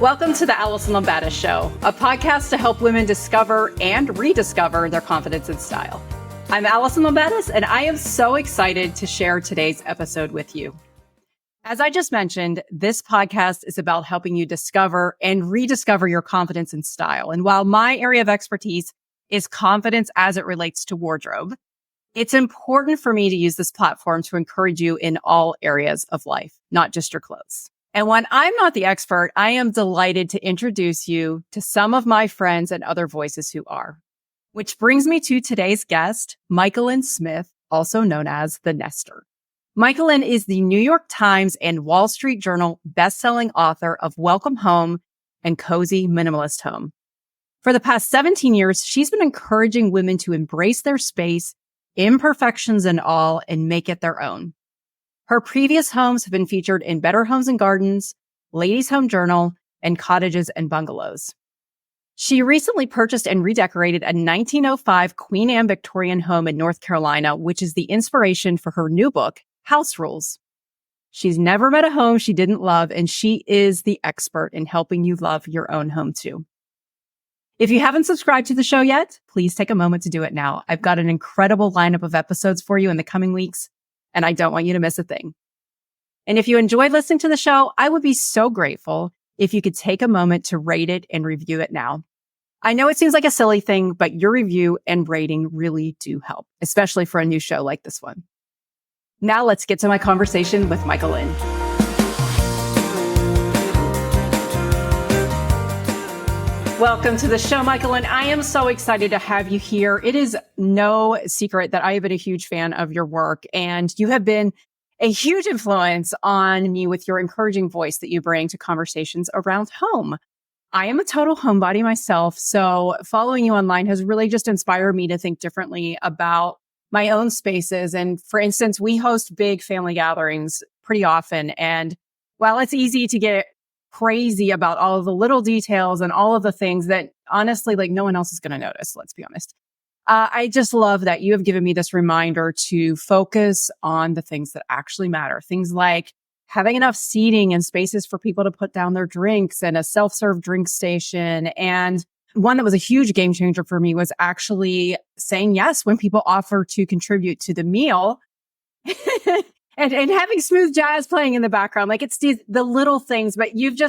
Welcome to the Allison Lombatis Show, a podcast to help women discover and rediscover their confidence and style. I'm Allison Lombatis, and I am so excited to share today's episode with you. As I just mentioned, this podcast is about helping you discover and rediscover your confidence and style. And while my area of expertise is confidence as it relates to wardrobe, it's important for me to use this platform to encourage you in all areas of life, not just your clothes. And when I'm not the expert, I am delighted to introduce you to some of my friends and other voices who are. Which brings me to today's guest, Michaelyn Smith, also known as The Nester. Michaelyn is the New York Times and Wall Street Journal bestselling author of Welcome Home and Cozy Minimalist Home. For the past 17 years, she's been encouraging women to embrace their space, imperfections and all, and make it their own. Her previous homes have been featured in Better Homes and Gardens, Ladies Home Journal, and Cottages and Bungalows. She recently purchased and redecorated a 1905 Queen Anne Victorian home in North Carolina, which is the inspiration for her new book, House Rules. She's never met a home she didn't love, and she is the expert in helping you love your own home too. If you haven't subscribed to the show yet, please take a moment to do it now. I've got an incredible lineup of episodes for you in the coming weeks, and I don't want you to miss a thing. And if you enjoyed listening to the show, I would be so grateful if you could take a moment to rate it and review it now. I know it seems like a silly thing, but your review and rating really do help, especially for a new show like this one. Now let's get to my conversation with Michaelyn. Welcome to the show, Michaelyn. I am so excited to have you here. It is no secret that I have been a huge fan of your work, and you have been a huge influence on me with your encouraging voice that you bring to conversations around home. I am a total homebody myself, so following you online has really just inspired me to think differently about my own spaces. And for instance, we host big family gatherings pretty often, and while it's easy to get crazy about all of the little details and all of the things that honestly, like no one else is going to notice, let's be honest. I just love that you have given me this reminder to focus on the things that actually matter. Things like having enough seating and spaces for people to put down their drinks and a self-serve drink station. And one that was a huge game changer for me was actually saying yes when people offer to contribute to the meal. And having smooth jazz playing in the background. Like it's the little things, but you've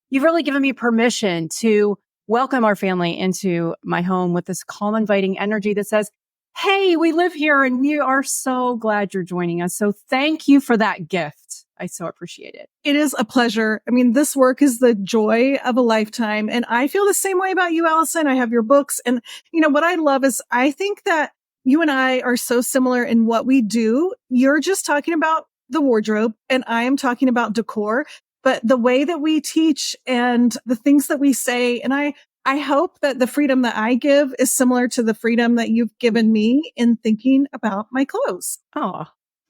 really given me permission to welcome our family into my home with this calm, inviting energy that says, hey, we live here and we are so glad you're joining us. So thank you for that gift. I so appreciate it. It is a pleasure. I mean, this work is the joy of a lifetime. And I feel the same way about you, Allison. I have your books. And, what I love is I think that you and I are so similar in what we do. You're just talking about the wardrobe and I am talking about decor, but the way that we teach and the things that we say. And I hope that the freedom that I give is similar to the freedom that you've given me in thinking about my clothes. Oh,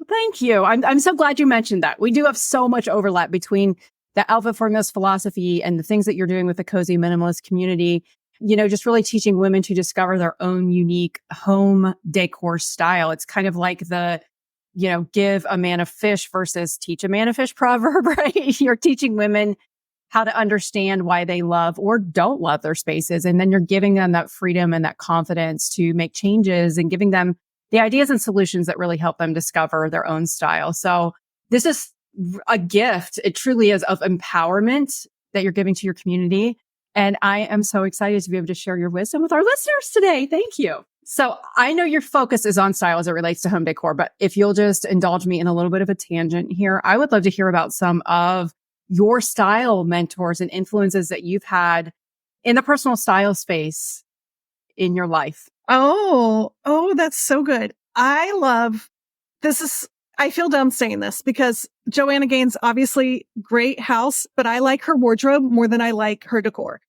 thank you. I'm so glad you mentioned that. We do have so much overlap between the Alpha Formulas philosophy and the things that you're doing with the cozy minimalist community. Just really teaching women to discover their own unique home decor style. It's kind of like the, give a man a fish versus teach a man a fish proverb, right? You're teaching women how to understand why they love or don't love their spaces. And then you're giving them that freedom and that confidence to make changes and giving them the ideas and solutions that really help them discover their own style. So this is a gift. It truly is of empowerment that you're giving to your community. And I am so excited to be able to share your wisdom with our listeners today. Thank you. So I know your focus is on style as it relates to home decor, but if you'll just indulge me in a little bit of a tangent here, I would love to hear about some of your style mentors and influences that you've had in the personal style space in your life. Oh, that's so good. I feel dumb saying this because Joanna Gaines, obviously great house, but I like her wardrobe more than I like her decor.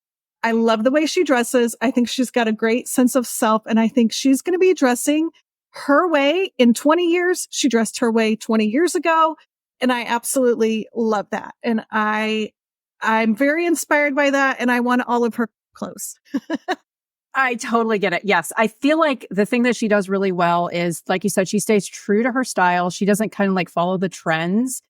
I love the way she dresses. I think she's got a great sense of self, and I think she's going to be dressing her way in 20 years. She dressed her way 20 years ago, and I absolutely love that. And I'm very inspired by that, and I want all of her clothes. I totally get it. Yes. I feel like the thing that she does really well is, like you said, she stays true to her style. She doesn't kind of like follow the trends.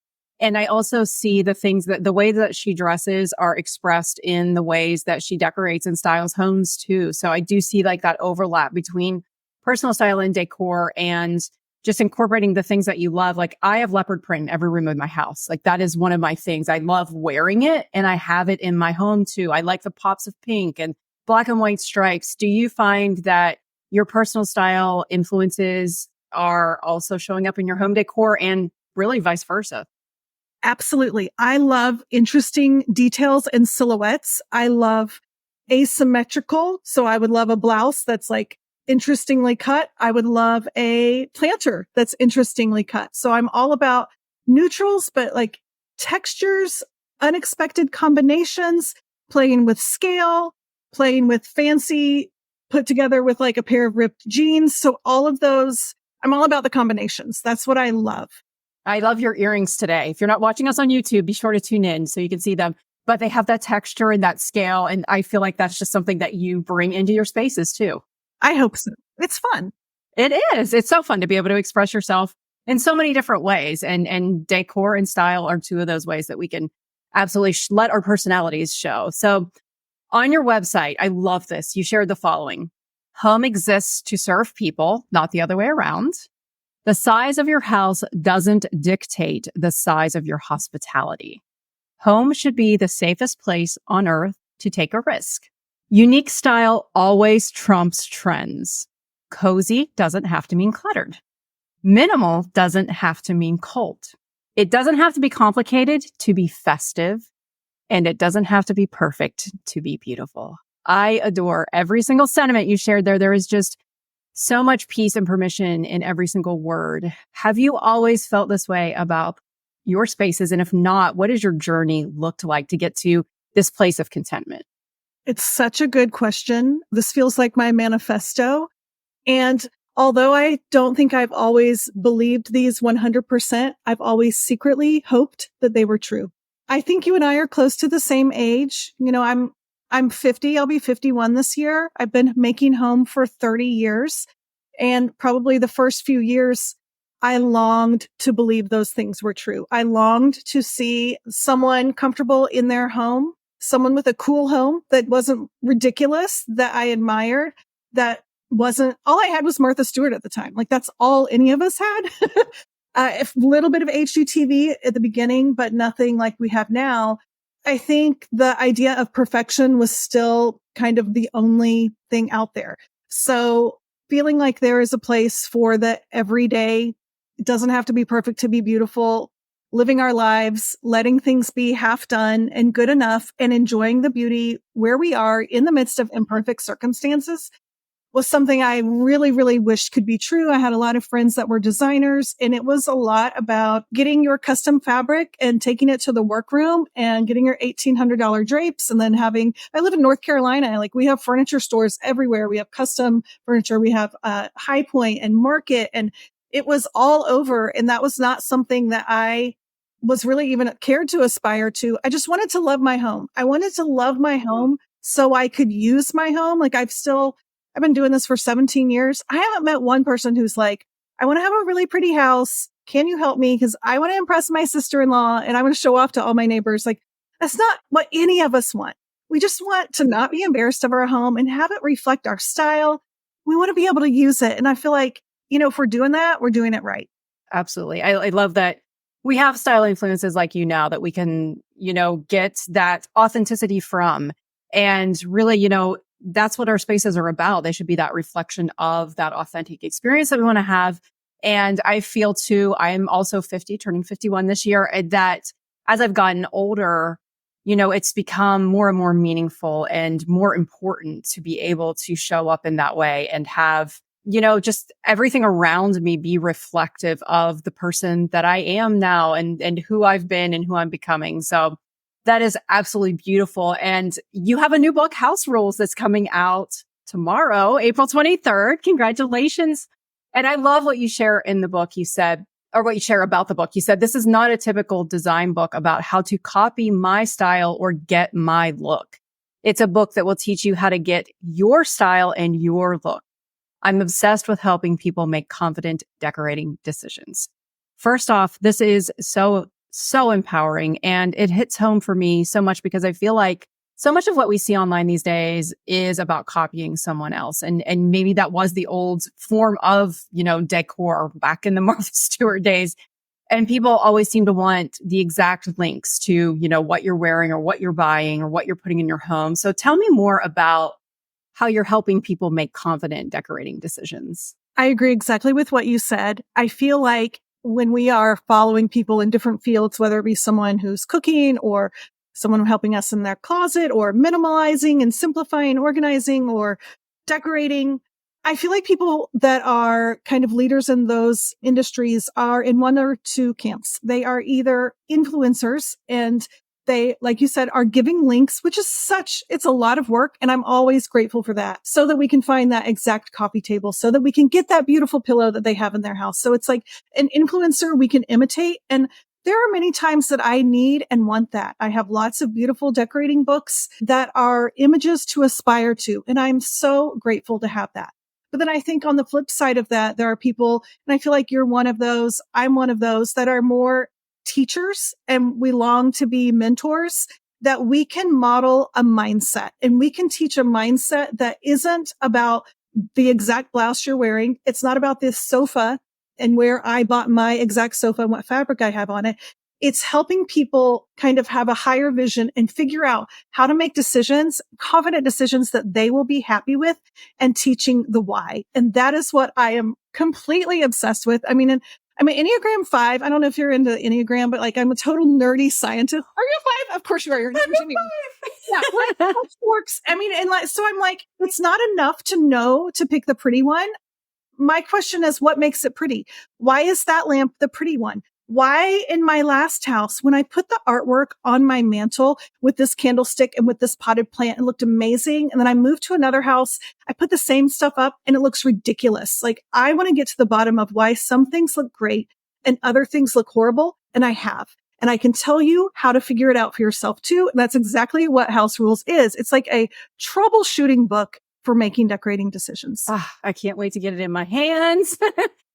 And I also see the way that she dresses are expressed in the ways that she decorates and styles homes too. So I do see like that overlap between personal style and decor and just incorporating the things that you love. Like I have leopard print in every room of my house. Like that is one of my things. I love wearing it and I have it in my home too. I like the pops of pink and black and white stripes. Do you find that your personal style influences are also showing up in your home decor and really vice versa? Absolutely. I love interesting details and silhouettes. I love asymmetrical. So I would love a blouse that's like interestingly cut. I would love a planter that's interestingly cut. So I'm all about neutrals, but like textures, unexpected combinations, playing with scale, playing with fancy, put together with like a pair of ripped jeans. So all of those, I'm all about the combinations. That's what I love. I love your earrings today. If you're not watching us on YouTube, be sure to tune in so you can see them. But they have that texture and that scale. And I feel like that's just something that you bring into your spaces too. I hope so. It's fun. It is. It's so fun to be able to express yourself in so many different ways. And decor and style are two of those ways that we can absolutely let our personalities show. So on your website, I love this. You shared the following. Home exists to serve people, not the other way around. The size of your house doesn't dictate the size of your hospitality. Home should be the safest place on earth to take a risk. Unique style always trumps trends. Cozy doesn't have to mean cluttered. Minimal doesn't have to mean cult. It doesn't have to be complicated to be festive, and it doesn't have to be perfect to be beautiful. I adore every single sentiment you shared there. There is just so much peace and permission in every single word. Have you always felt this way about your spaces? And if not, what has your journey looked like to get to this place of contentment? It's such a good question. This feels like my manifesto. And although I don't think I've always believed these 100%, I've always secretly hoped that they were true. I think you and I are close to the same age. You know, I'm 50. I'll be 51 this year. I've been making home for 30 years. And probably the first few years, I longed to believe those things were true. I longed to see someone comfortable in their home, someone with a cool home that wasn't ridiculous, that I admired, that wasn't, all I had was Martha Stewart at the time. Like that's all any of us had. A little bit of HGTV at the beginning, but nothing like we have now. I think the idea of perfection was still kind of the only thing out there. So feeling like there is a place for the everyday, it doesn't have to be perfect to be beautiful, living our lives, letting things be half done and good enough and enjoying the beauty where we are in the midst of imperfect circumstances was something I really, really wished could be true. I had a lot of friends that were designers, and it was a lot about getting your custom fabric and taking it to the workroom and getting your $1,800 drapes. And then I live in North Carolina. Like we have furniture stores everywhere. We have custom furniture. We have High Point and Market, and it was all over. And that was not something that I was really even cared to aspire to. I just wanted to love my home. I wanted to love my home so I could use my home. Like I've been doing this for 17 years. I haven't met one person who's like, I want to have a really pretty house. Can you help me? Because I want to impress my sister-in-law and I want to show off to all my neighbors. Like, that's not what any of us want. We just want to not be embarrassed of our home and have it reflect our style. We want to be able to use it. And I feel like, if we're doing that, we're doing it right. Absolutely. I love that we have style influences like you now that we can, get that authenticity from. And really, that's what our spaces are about. They should be that reflection of that authentic experience that we want to have. And I feel too, I'm also 50, turning 51 this year, that as I've gotten older, it's become more and more meaningful and more important to be able to show up in that way and have, just everything around me be reflective of the person that I am now and who I've been and who I'm becoming. So that is absolutely beautiful. And you have a new book, House Rules, that's coming out tomorrow, April 23rd. Congratulations. And I love what you share in the book. You said, or what you share about the book. You said, this is not a typical design book about how to copy my style or get my look. It's a book that will teach you how to get your style and your look. I'm obsessed with helping people make confident decorating decisions. First off, this is so so empowering. And it hits home for me so much because I feel like so much of what we see online these days is about copying someone else. And maybe that was the old form of, decor back in the Martha Stewart days. And people always seem to want the exact links to, what you're wearing or what you're buying or what you're putting in your home. So tell me more about how you're helping people make confident decorating decisions. I agree exactly with what you said. I feel like when we are following people in different fields, whether it be someone who's cooking or someone helping us in their closet or minimalizing and simplifying, organizing or decorating, I feel like people that are kind of leaders in those industries are in one or two camps. They are either influencers and they, like you said, are giving links, which is it's a lot of work. And I'm always grateful for that so that we can find that exact coffee table, so that we can get that beautiful pillow that they have in their house. So it's like an influencer we can imitate. And there are many times that I need and want that. I have lots of beautiful decorating books that are images to aspire to. And I'm so grateful to have that. But then I think on the flip side of that, there are people, and I feel like you're one of those, I'm one of those that are more teachers and we long to be mentors, that we can model a mindset and we can teach a mindset that isn't about the exact blouse you're wearing. It's not about this sofa and where I bought my exact sofa and what fabric I have on it. It's helping people kind of have a higher vision and figure out how to make decisions, confident decisions that they will be happy with, and teaching the why. And that is what I am completely obsessed with. I'm an Enneagram 5. I don't know if you're into Enneagram, but like I'm a total nerdy scientist. Are you a 5? Of course you are. You're an engineer. Yeah, like, works. So I'm like, it's not enough to know to pick the pretty one. My question is, what makes it pretty? Why is that lamp the pretty one? Why in my last house, when I put the artwork on my mantle with this candlestick and with this potted plant, it looked amazing. And then I moved to another house. I put the same stuff up and it looks ridiculous. Like I want to get to the bottom of why some things look great and other things look horrible. And I have. And I can tell you how to figure it out for yourself too. And that's exactly what House Rules is. It's like a troubleshooting book for making decorating decisions. I can't wait to get it in my hands.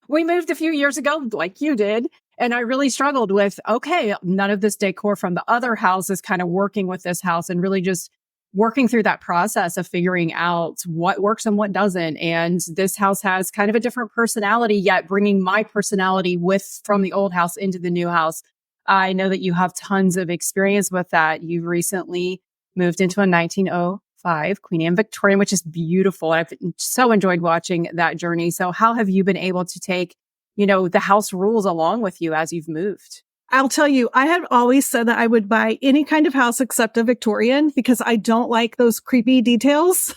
We moved a few years ago, like you did. And I really struggled with, okay, none of this decor from the other house is kind of working with this house, and really just working through that process of figuring out what works and what doesn't. And this house has kind of a different personality, yet bringing my personality from the old house into the new house. I know that you have tons of experience with that. You've recently moved into a 1905 Queen Anne Victorian, which is beautiful. I've so enjoyed watching that journey. So how have you been able to take, the house rules along with you as you've moved? I'll tell you, I had always said that I would buy any kind of house except a Victorian because I don't like those creepy details.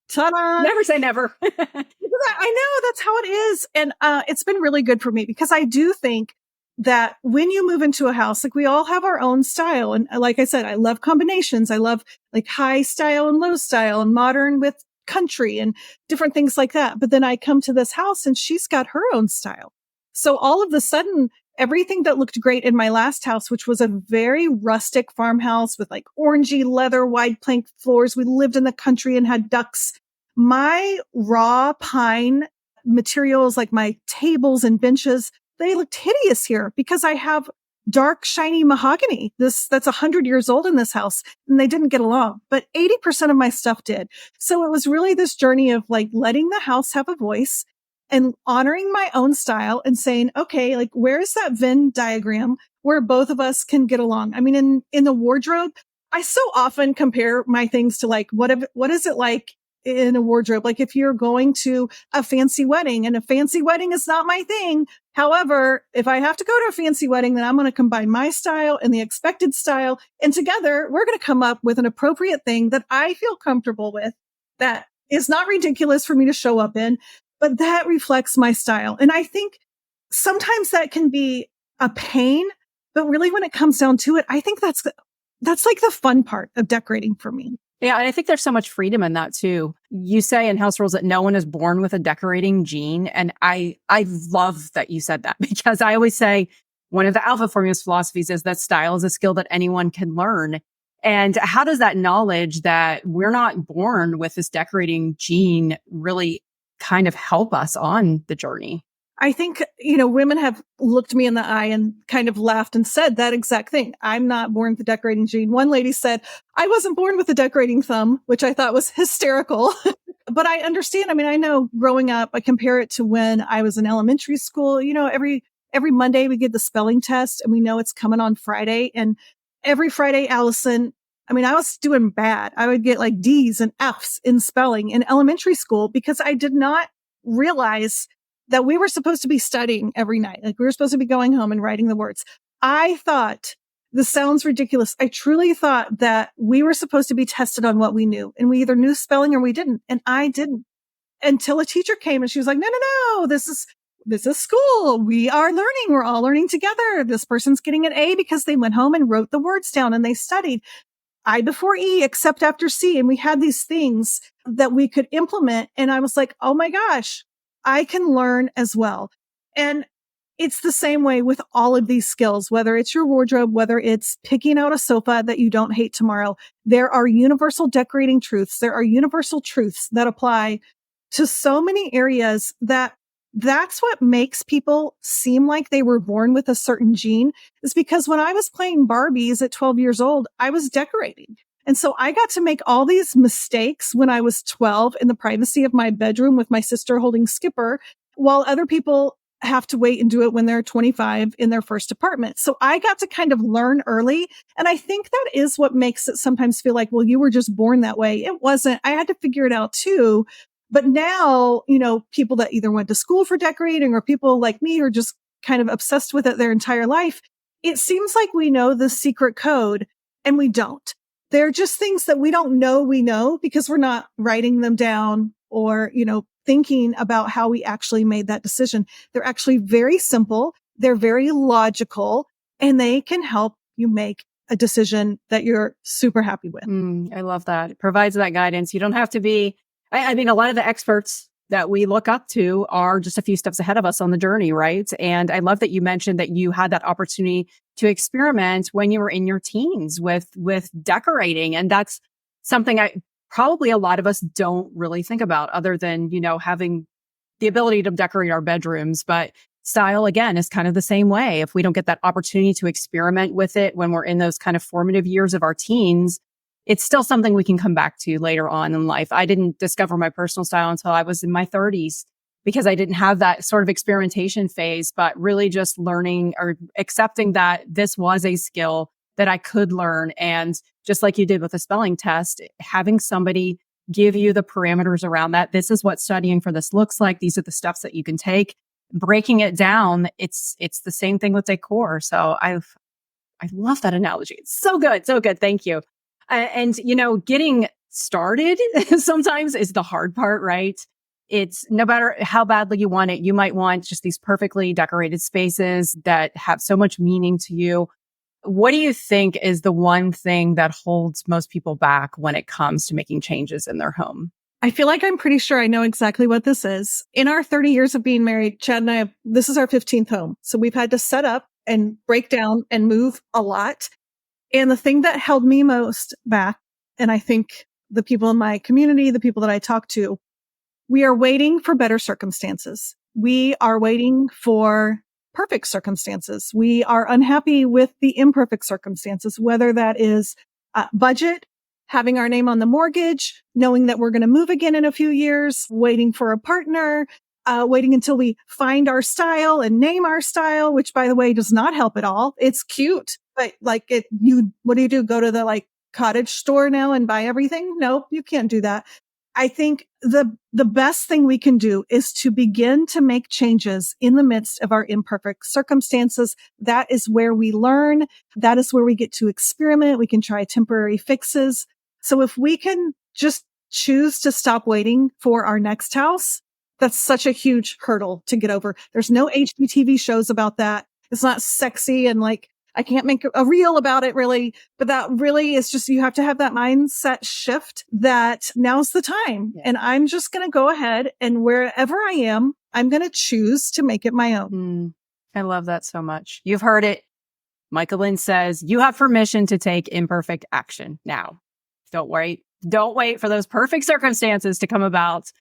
Ta-da! Never say never. I know that's how it is. And it's been really good for me because I do think that when you move into a house, like we all have our own style. And like I said, I love combinations. I love like high style and low style and modern with country and different things like that. But then I come to this house and she's got her own style. So all of a sudden, everything that looked great in my last house, which was a very rustic farmhouse with like orangey leather, wide plank floors. We lived in the country and had ducks. My raw pine materials, like my tables and benches, they looked hideous here because I have dark, shiny mahogany. That's 100 years old in this house, and they didn't get along, but 80% of my stuff did. So it was really this journey of like letting the house have a voice and honoring my own style and saying, okay, like where is that Venn diagram where both of us can get along? I mean, in the wardrobe, I so often compare my things to like, what is it like in a wardrobe? Like if you're going to a fancy wedding, and a fancy wedding is not my thing. However, if I have to go to a fancy wedding, then I'm going to combine my style and the expected style. And together we're going to come up with an appropriate thing that I feel comfortable with, that is not ridiculous for me to show up in, but that reflects my style. And I think sometimes that can be a pain, but really when it comes down to it, I think that's like the fun part of decorating for me. Yeah, and I think there's so much freedom in that too. You say in House Rules that no one is born with a decorating gene. And I love that you said that, because I always say one of the Alpha Formulas philosophies is that style is a skill that anyone can learn. And how does that knowledge that we're not born with this decorating gene really kind of help us on the journey? I think, women have looked me in the eye and kind of laughed and said that exact thing. I'm not born with a decorating gene. One lady said, I wasn't born with a decorating thumb, which I thought was hysterical. But I understand. I mean, I know growing up, I compare it to when I was in elementary school. Every Monday we get the spelling test and we know it's coming on Friday. And every Friday, Allison, I mean, I was doing bad. I would get like D's and F's in spelling in elementary school because I did not realize that we were supposed to be studying every night. Like we were supposed to be going home and writing the words. I thought, this sounds ridiculous. I truly thought that we were supposed to be tested on what we knew, and we either knew spelling or we didn't. And I didn't, until a teacher came and she was like, no, no, no, this is school. We are learning. We're all learning together. This person's getting an A because they went home and wrote the words down and they studied. I before E, except after C. And we had these things that we could implement. And I was like, oh my gosh, I can learn as well. And it's the same way with all of these skills, whether it's your wardrobe, whether it's picking out a sofa that you don't hate tomorrow. There are universal decorating truths. There are universal truths that apply to so many areas that's what makes people seem like they were born with a certain gene, is because when I was playing Barbies at 12 years old, I was decorating. And so I got to make all these mistakes when I was 12 in the privacy of my bedroom with my sister holding Skipper, while other people have to wait and do it when they're 25 in their first apartment. So I got to kind of learn early. And I think that is what makes it sometimes feel like, well, you were just born that way. It wasn't. I had to figure it out too. But now, people that either went to school for decorating or people like me are just kind of obsessed with it their entire life. It seems like we know the secret code and we don't. They're just things that we don't know we know because we're not writing them down or, thinking about how we actually made that decision. They're actually very simple. They're very logical, and they can help you make a decision that you're super happy with. I love that. It provides that guidance. You don't have to be, I mean, a lot of the experts that we look up to are just a few steps ahead of us on the journey, right? And I love that you mentioned that you had that opportunity to experiment when you were in your teens with decorating. And that's something probably a lot of us don't really think about other than, having the ability to decorate our bedrooms. But style, again, is kind of the same way. If we don't get that opportunity to experiment with it when we're in those kind of formative years of our teens, it's still something we can come back to later on in life. I didn't discover my personal style until I was in my 30s because I didn't have that sort of experimentation phase, but really just learning or accepting that this was a skill that I could learn. And just like you did with the spelling test, having somebody give you the parameters around that. This is what studying for this looks like. These are the steps that you can take. Breaking it down, it's the same thing with decor. So I love that analogy. It's so good. So good. Thank you. And, getting started sometimes is the hard part, right? It's no matter how badly you want it, you might want just these perfectly decorated spaces that have so much meaning to you. What do you think is the one thing that holds most people back when it comes to making changes in their home? I feel like I'm pretty sure I know exactly what this is. In our 30 years of being married, Chad and I, this is our 15th home. So we've had to set up and break down and move a lot. And the thing that held me most back, and I think the people in my community, the people that I talk to, we are waiting for better circumstances. We are waiting for perfect circumstances. We are unhappy with the imperfect circumstances, whether that is budget, having our name on the mortgage, knowing that we're going to move again in a few years, waiting for a partner, waiting until we find our style and name our style, which by the way, does not help at all. It's cute, but what do you do? Go to the cottage store now and buy everything? Nope, you can't do that. I think the best thing we can do is to begin to make changes in the midst of our imperfect circumstances. That is where we learn. That is where we get to experiment. We can try temporary fixes. So if we can just choose to stop waiting for our next house, that's such a huge hurdle to get over. There's no HGTV shows about that. It's not sexy and I can't make a reel about it really, but that really is just, you have to have that mindset shift that now's the time. Yeah. And I'm just going to go ahead and wherever I am, I'm going to choose to make it my own. I love that so much. You've heard it. Michael Lynn says, you have permission to take imperfect action now. Don't wait for those perfect circumstances to come about.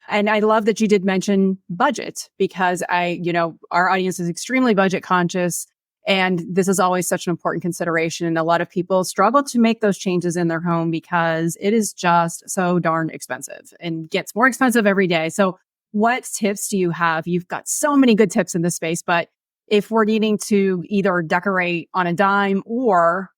And I love that you did mention budget because our audience is extremely budget conscious. And this is always such an important consideration. And a lot of people struggle to make those changes in their home because it is just so darn expensive and gets more expensive every day. So what tips do you have? You've got so many good tips in this space, but if we're needing to either decorate on a dime or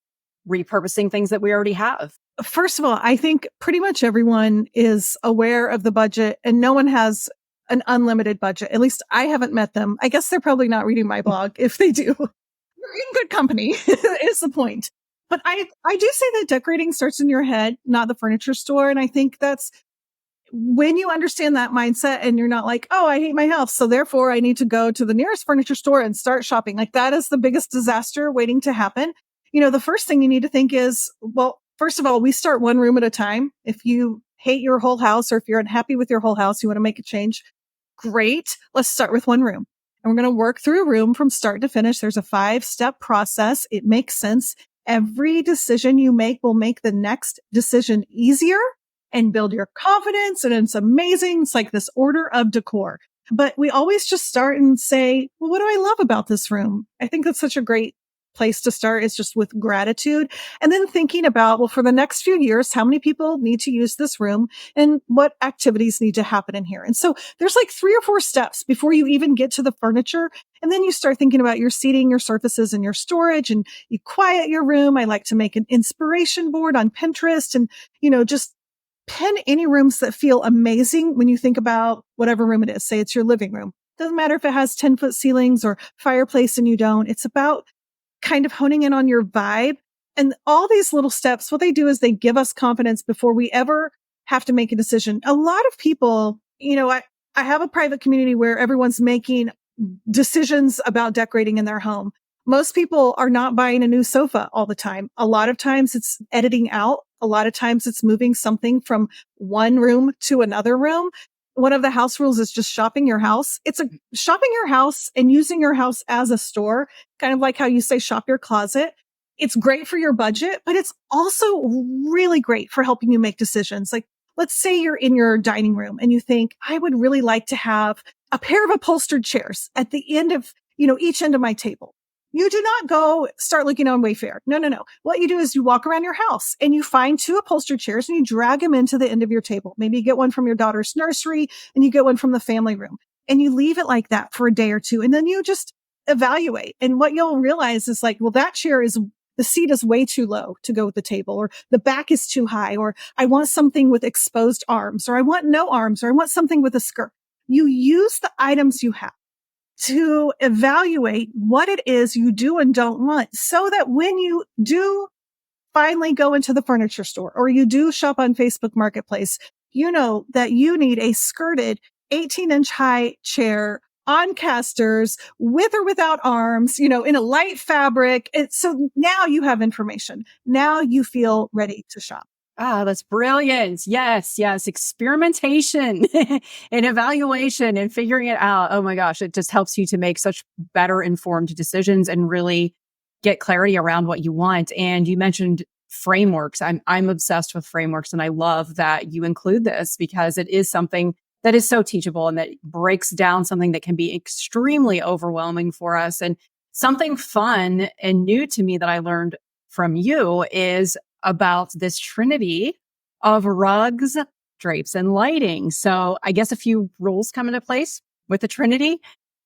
repurposing things that we already have. First of all, I think pretty much everyone is aware of the budget and no one has an unlimited budget. At least I haven't met them. I guess they're probably not reading my blog. If they do, you're in good company is the point. But I do say that decorating starts in your head, not the furniture store. And I think that's when you understand that mindset and you're not like, oh, I hate my house, so therefore I need to go to the nearest furniture store and start shopping. Like that is the biggest disaster waiting to happen. The first thing you need to think is, well, first of all, we start one room at a time. If you hate your whole house or if you're unhappy with your whole house, you want to make a change. Great. Let's start with one room. And we're going to work through a room from start to finish. There's a 5-step process. It makes sense. Every decision you make will make the next decision easier and build your confidence. And it's amazing. It's like this order of decor. But we always just start and say, well, what do I love about this room? I think that's such a great place to start is just with gratitude. And then thinking about, well, for the next few years, how many people need to use this room and what activities need to happen in here? And so there's like 3 or 4 steps before you even get to the furniture. And then you start thinking about your seating, your surfaces, and your storage, and you quiet your room. I like to make an inspiration board on Pinterest and, just pin any rooms that feel amazing when you think about whatever room it is. Say it's your living room. Doesn't matter if it has 10-foot ceilings or fireplace and you don't. It's about kind of honing in on your vibe. And all these little steps, what they do is they give us confidence before we ever have to make a decision. A lot of people, I have a private community where everyone's making decisions about decorating in their home. Most people are not buying a new sofa all the time. A lot of times it's editing out. A lot of times it's moving something from one room to another room. One of the house rules is just shopping your house. It's a shopping your house and using your house as a store, kind of like how you say shop your closet. It's great for your budget, but it's also really great for helping you make decisions. Like, let's say you're in your dining room and you think, I would really like to have a pair of upholstered chairs at the end of, each end of my table. You do not go start looking on Wayfair. No. What you do is you walk around your house and you find 2 upholstered chairs and you drag them into the end of your table. Maybe you get one from your daughter's nursery and you get one from the family room and you leave it like that for a day or two. And then you just evaluate. And what you'll realize is like, well, that the seat is way too low to go with the table, or the back is too high, or I want something with exposed arms, or I want no arms, or I want something with a skirt. You use the items you have to evaluate what it is you do and don't want, so that when you do finally go into the furniture store or you do shop on Facebook Marketplace, you know that you need a skirted 18-inch high chair on casters with or without arms, in a light fabric. So now you have information. Now you feel ready to shop. Ah, that's brilliant. Yes. Experimentation and evaluation and figuring it out. Oh my gosh. It just helps you to make such better informed decisions and really get clarity around what you want. And you mentioned frameworks. I'm obsessed with frameworks, and I love that you include this because it is something that is so teachable and that breaks down something that can be extremely overwhelming for us. And something fun and new to me that I learned from you is about this trinity of rugs, drapes, and lighting. So I guess a few rules come into place with the trinity.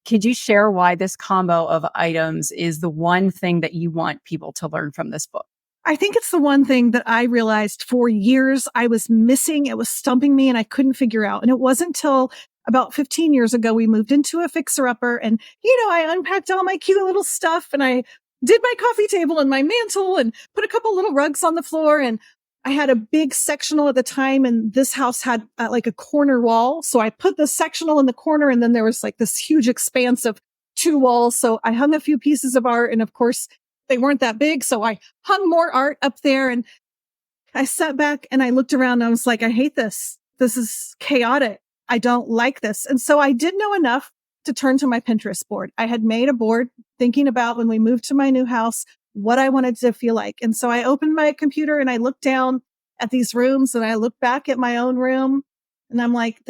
Could you share why this combo of items is the one thing that you want people to learn from this book? I think it's the one thing that I realized for years I was missing. It was stumping me and I couldn't figure out. And it wasn't until about 15 years ago, we moved into a fixer-upper and, I unpacked all my cute little stuff and I did my coffee table and my mantle and put a couple little rugs on the floor. And I had a big sectional at the time, and this house had like a corner wall. So I put the sectional in the corner, and then there was like this huge expanse of 2 walls. So I hung a few pieces of art, and of course they weren't that big. So I hung more art up there, and I sat back and I looked around and I was like, I hate this. This is chaotic. I don't like this. And so I did know enough to turn to my Pinterest board. I had made a board thinking about when we moved to my new house, what I wanted to feel like. And so I opened my computer and I looked down at these rooms and I looked back at my own room And I'm like,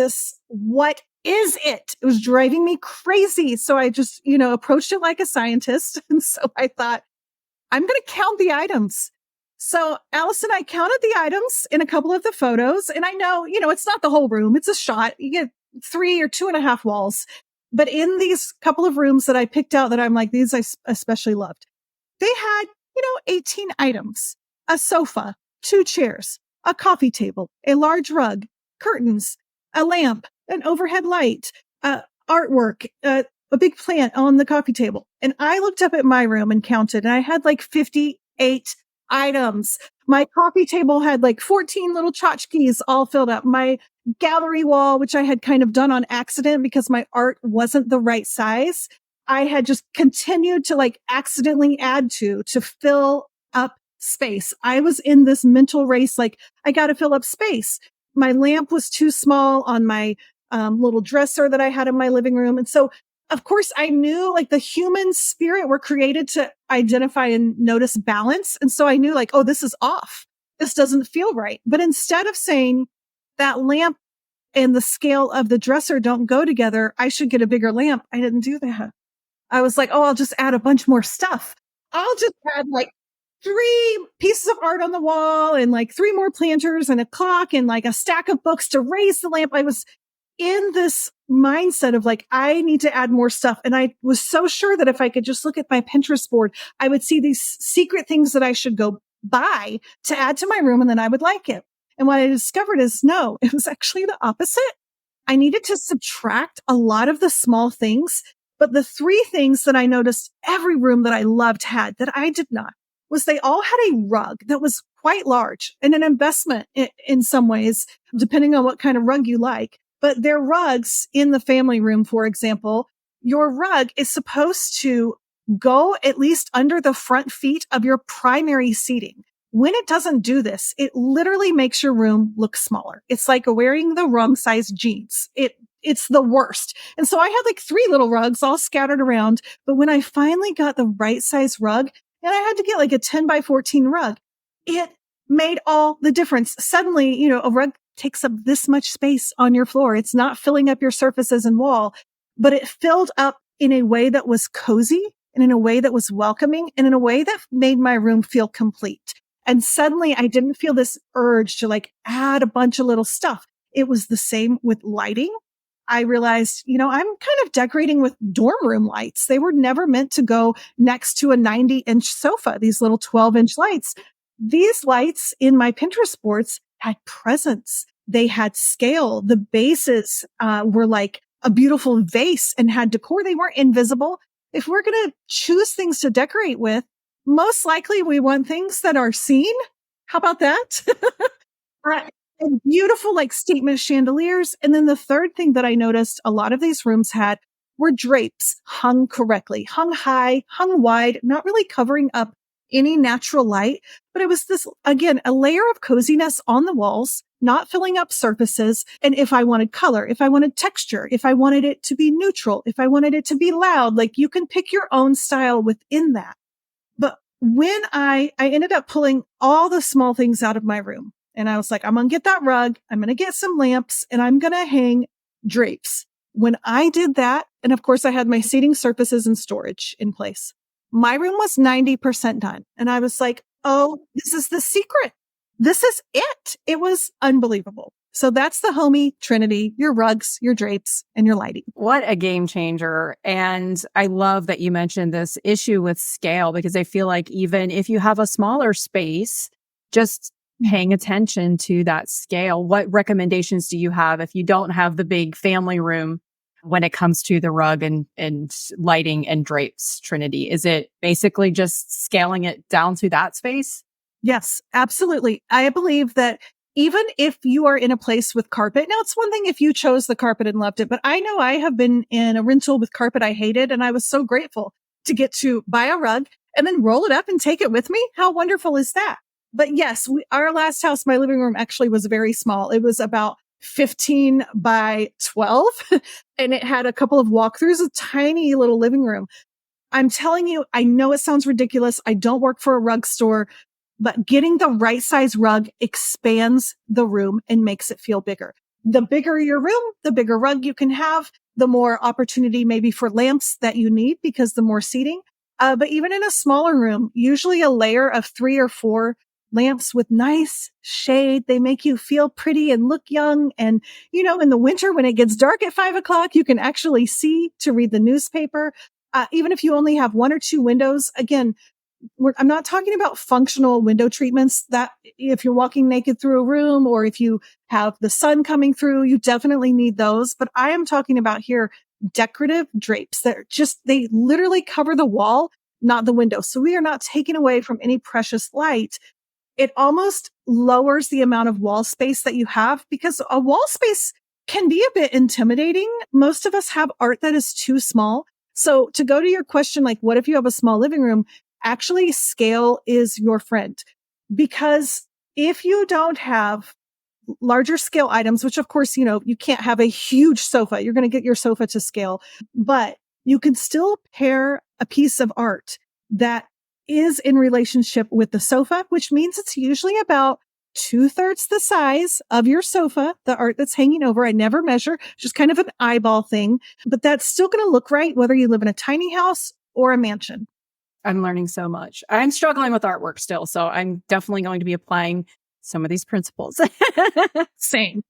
what is it? It was driving me crazy. So I just, approached it like a scientist. And so I thought, I'm going to count the items. So Alice and I counted the items in a couple of the photos. And I know, it's not the whole room. It's a shot. You get 3 or 2.5 walls. But in these couple of rooms that I picked out that I'm like, these I especially loved, they had, 18 items, a sofa, 2 chairs, a coffee table, a large rug, curtains, a lamp, an overhead light, artwork, a big plant on the coffee table. And I looked up at my room and counted, and I had like 58 items. My coffee table had like 14 little tchotchkes all filled up. My gallery wall, which I had kind of done on accident because my art wasn't the right size, I had just continued to like accidentally add to fill up space. I was in this mental race, like, I got to fill up space. My lamp was too small on my little dresser that I had in my living room. And so, of course, I knew like the human spirit were created to identify and notice balance. And so I knew like, oh, this is off. This doesn't feel right. But instead of saying that lamp and the scale of the dresser don't go together, I should get a bigger lamp, I didn't do that. I was like, oh, I'll just add a bunch more stuff. I'll just add like 3 pieces of art on the wall and like 3 more planters and a clock and like a stack of books to raise the lamp. I was in this mindset of like, I need to add more stuff. And I was so sure that if I could just look at my Pinterest board, I would see these secret things that I should go buy to add to my room, and then I would like it. And what I discovered is no, it was actually the opposite. I needed to subtract a lot of the small things. But the 3 things that I noticed every room that I loved had that I did not was they all had a rug that was quite large and an investment in some ways, depending on what kind of rug you like. But their rugs in the family room, for example, your rug is supposed to go at least under the front feet of your primary seating. When it doesn't do this, it literally makes your room look smaller. It's like wearing the wrong size jeans. It's the worst. And so I had like 3 little rugs all scattered around. But when I finally got the right size rug, and I had to get like a 10 by 14 rug, it made all the difference. Suddenly, a rug takes up this much space on your floor. It's not filling up your surfaces and wall, but it filled up in a way that was cozy and in a way that was welcoming and in a way that made my room feel complete. And suddenly I didn't feel this urge to like add a bunch of little stuff. It was the same with lighting. I realized, I'm kind of decorating with dorm room lights. They were never meant to go next to a 90-inch sofa, these little 12-inch lights. These lights in my Pinterest boards had presence. They had scale. The bases were like a beautiful vase and had decor. They weren't invisible. If we're going to choose things to decorate with, most likely we want things that are seen. How about that? And beautiful like statement chandeliers. And then the third thing that I noticed a lot of these rooms had were drapes hung correctly, hung high, hung wide, not really covering up any natural light. But it was this, again, a layer of coziness on the walls, not filling up surfaces. And if I wanted color, if I wanted texture, if I wanted it to be neutral, if I wanted it to be loud, like you can pick your own style within that. But when I ended up pulling all the small things out of my room, and I was like, I'm going to get that rug. I'm going to get some lamps, and I'm going to hang drapes. When I did that, and of course I had my seating surfaces and storage in place, my room was 90% done. And I was like, oh, this is the secret. This is it. It was unbelievable. So that's the homey trinity, your rugs, your drapes, and your lighting. What a game changer. And I love that you mentioned this issue with scale, because I feel like even if you have a smaller space, just paying attention to that scale. What recommendations do you have if you don't have the big family room when it comes to the rug and lighting and drapes, Trinity? Is it basically just scaling it down to that space? Yes, absolutely. I believe that even if you are in a place with carpet, now it's one thing if you chose the carpet and loved it, but I know I have been in a rental with carpet I hated, and I was so grateful to get to buy a rug and then roll it up and take it with me. How wonderful is that? But yes, our last house, my living room actually was very small. It was about 15 by 12 and it had a couple of walkthroughs, a tiny little living room. I'm telling you, I know it sounds ridiculous. I don't work for a rug store, but getting the right size rug expands the room and makes it feel bigger. The bigger your room, the bigger rug you can have, the more opportunity maybe for lamps that you need because the more seating. But even in a smaller room, usually a layer of 3 or 4 lamps with nice shade. They make you feel pretty and look young. And, in the winter, when it gets dark at 5 o'clock, you can actually see to read the newspaper. Even if you only have 1 or 2 windows, again, I'm not talking about functional window treatments that if you're walking naked through a room or if you have the sun coming through, you definitely need those. But I am talking about here decorative drapes that they literally cover the wall, not the window. So we are not taking away from any precious light. It almost lowers the amount of wall space that you have because a wall space can be a bit intimidating. Most of us have art that is too small. So to go to your question, like, what if you have a small living room? Actually, scale is your friend because if you don't have larger scale items, which of course, you can't have a huge sofa. You're going to get your sofa to scale, but you can still pair a piece of art that is in relationship with the sofa, which means it's usually about 2/3 the size of your sofa, the art that's hanging over. I never measure, just kind of an eyeball thing, but that's still going to look right, whether you live in a tiny house or a mansion. I'm learning so much. I'm struggling with artwork still, so I'm definitely going to be applying some of these principles. Same.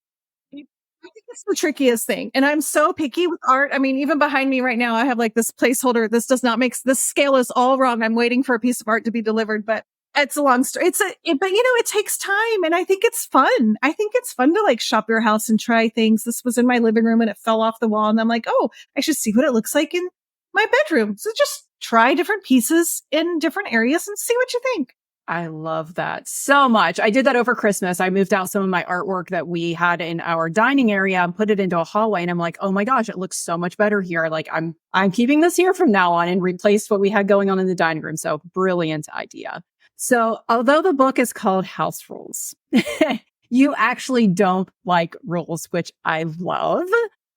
I think it's the trickiest thing. And I'm so picky with art. I mean, even behind me right now, I have like this placeholder. This does not make, this scale is all wrong. I'm waiting for a piece of art to be delivered, but it's a long story. But it takes time. And I think it's fun. I think it's fun to like shop your house and try things. This was in my living room and it fell off the wall. And I'm like, oh, I should see what it looks like in my bedroom. So just try different pieces in different areas and see what you think. I love that so much. I did that over Christmas. I moved out some of my artwork that we had in our dining area and put it into a hallway. And I'm like, oh my gosh, it looks so much better here. Like I'm keeping this here from now on and replaced what we had going on in the dining room. So brilliant idea. So although the book is called House Rules, you actually don't like rules, which I love.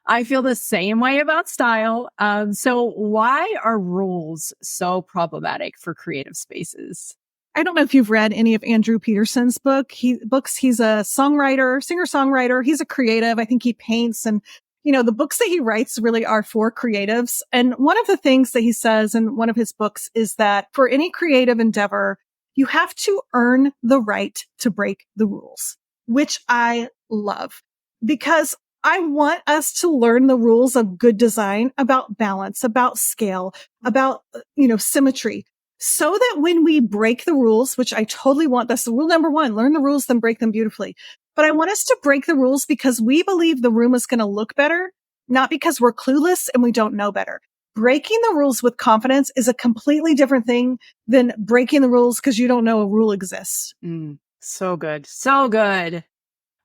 I feel the same way about style. So why are rules so problematic for creative spaces? I don't know if you've read any of Andrew Peterson's He's a songwriter, singer-songwriter. He's a creative. I think he paints and, the books that he writes really are for creatives. And one of the things that he says in one of his books is that for any creative endeavor, you have to earn the right to break the rules, which I love because I want us to learn the rules of good design about balance, about scale, about, symmetry. So that when we break the rules, which I totally want, that's the rule number 1, learn the rules, then break them beautifully. But I want us to break the rules because we believe the room is going to look better, not because we're clueless and we don't know better. Breaking the rules with confidence is a completely different thing than breaking the rules because you don't know a rule exists. So good. So good.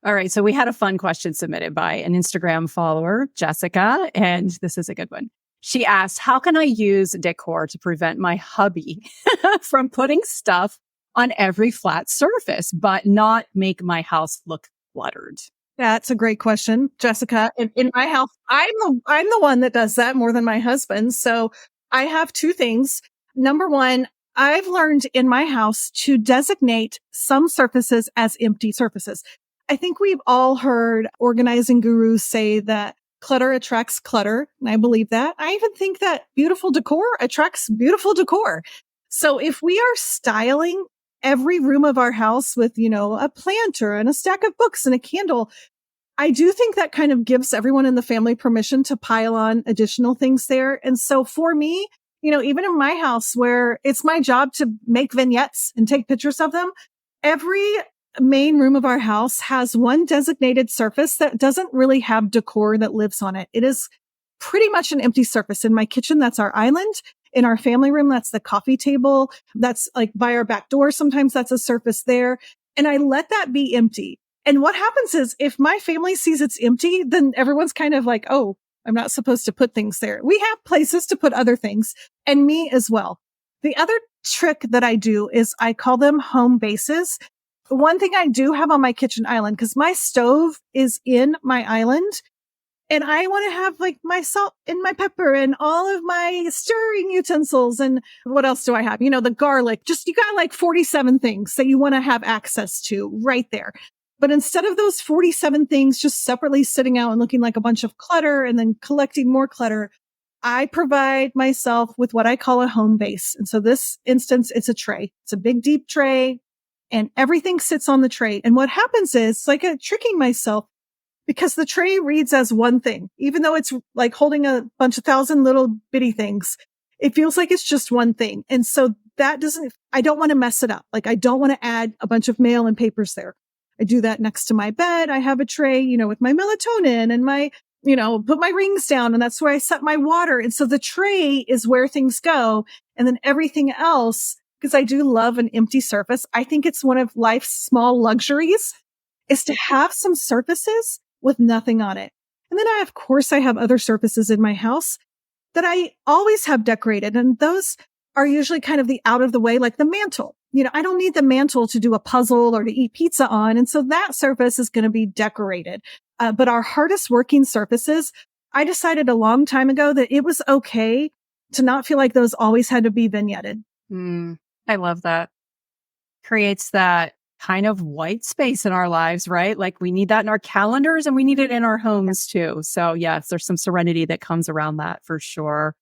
All right. So we had a fun question submitted by an Instagram follower, Jessica, and this is a good one. She asked, how can I use decor to prevent my hubby from putting stuff on every flat surface, but not make my house look cluttered? That's a great question, Jessica. In my house, I'm the one that does that more than my husband. So I have 2 things. Number 1, I've learned in my house to designate some surfaces as empty surfaces. I think we've all heard organizing gurus say that clutter attracts clutter. And I believe that. I even think that beautiful decor attracts beautiful decor. So if we are styling every room of our house with, a planter and a stack of books and a candle, I do think that kind of gives everyone in the family permission to pile on additional things there. And so for me, even in my house where it's my job to make vignettes and take pictures of them, every main room of our house has one designated surface that doesn't really have decor that lives on it. It is pretty much an empty surface. In my kitchen, that's our island. In our family room, that's the coffee table. That's like by our back door. Sometimes that's a surface there. And I let that be empty. And what happens is if my family sees it's empty, then everyone's kind of like, oh, I'm not supposed to put things there. We have places to put other things, and me as well. The other trick that I do is I call them home bases. One thing I do have on my kitchen island, because my stove is in my island, and I want to have like my salt and my pepper and all of my stirring utensils. And what else do I have? The garlic. Just you got like 47 things that you want to have access to right there. But instead of those 47 things just separately sitting out and looking like a bunch of clutter and then collecting more clutter, I provide myself with what I call a home base. And so this instance, it's a tray. It's a big, deep tray and everything sits on the tray. And what happens is it's like tricking myself because the tray reads as one thing, even though it's like holding a bunch of thousand little bitty things. It feels like it's just one thing. And so I don't want to mess it up. Like I don't want to add a bunch of mail and papers there. I do that next to my bed. I have a tray, with my melatonin and my, put my rings down, and that's where I set my water. And so the tray is where things go. And then everything else, because I do love an empty surface. I think it's one of life's small luxuries is to have some surfaces with nothing on it. And then of course, I have other surfaces in my house that I always have decorated. And those are usually kind of the out of the way, like the mantle. I don't need the mantle to do a puzzle or to eat pizza on. And so that surface is going to be decorated. But our hardest working surfaces, I decided a long time ago that it was okay to not feel like those always had to be vignetted. I love that. Creates that kind of white space in our lives, right? Like we need that in our calendars and we need it in our homes too. So yes, there's some serenity that comes around that for sure.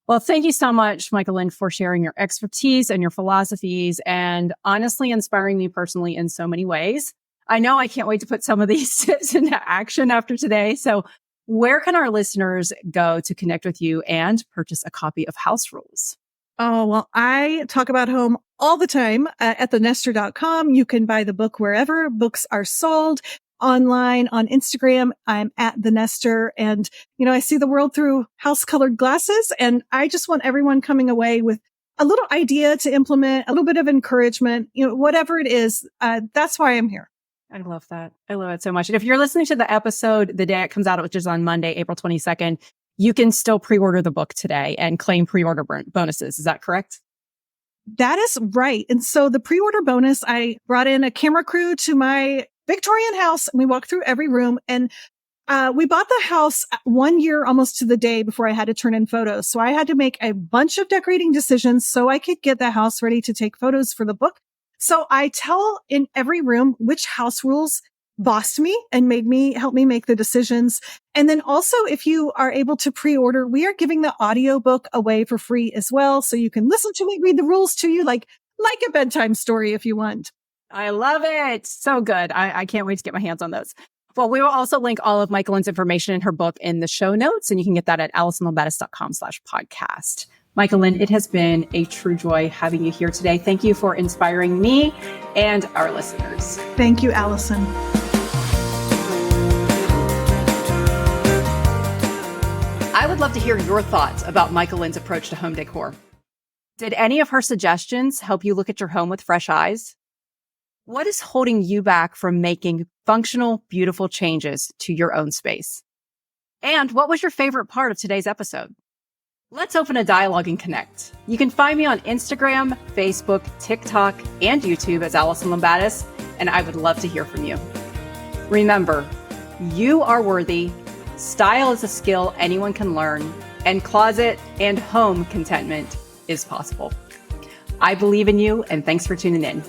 Well, thank you so much, Michael Lynn, for sharing your expertise and your philosophies and honestly inspiring me personally in so many ways. I know I can't wait to put some of these tips into action after today. So where can our listeners go to connect with you and purchase a copy of House Rules? Oh, well, I talk about home all the time at thenester.com. You can buy the book wherever books are sold. Online, on Instagram, I'm at The Nester. And, I see the world through house-colored glasses. And I just want everyone coming away with a little idea to implement, a little bit of encouragement, whatever it is. That's why I'm here. I love that. I love it so much. And if you're listening to the episode the day it comes out, which is on Monday, April 22nd, you can still pre-order the book today and claim pre-order bonuses. Is that correct? That is right. And so the pre-order bonus, I brought in a camera crew to my Victorian house and we walked through every room, and we bought the house 1 year almost to the day before I had to turn in photos. So I had to make a bunch of decorating decisions so I could get the house ready to take photos for the book. So I tell in every room which house rules bossed me and help me make the decisions. And then also, if you are able to pre-order, we are giving the audiobook away for free as well. So you can listen to me read the rules to you like a bedtime story if you want. I love it. So good. I can't wait to get my hands on those. Well, we will also link all of Michael Lynn's information in her book in the show notes, and you can get that at AllisonLombatis.com/podcast. Michael Lynn, it has been a true joy having you here today. Thank you for inspiring me and our listeners. Thank you, Allison. I would love to hear your thoughts about Michael Lynn's approach to home decor. Did any of her suggestions help you look at your home with fresh eyes? What is holding you back from making functional, beautiful changes to your own space? And what was your favorite part of today's episode? Let's open a dialogue and connect. You can find me on Instagram, Facebook, TikTok, and YouTube as Allison Lombatis, and I would love to hear from you. Remember, you are worthy, style is a skill anyone can learn, and closet and home contentment is possible. I believe in you, and thanks for tuning in.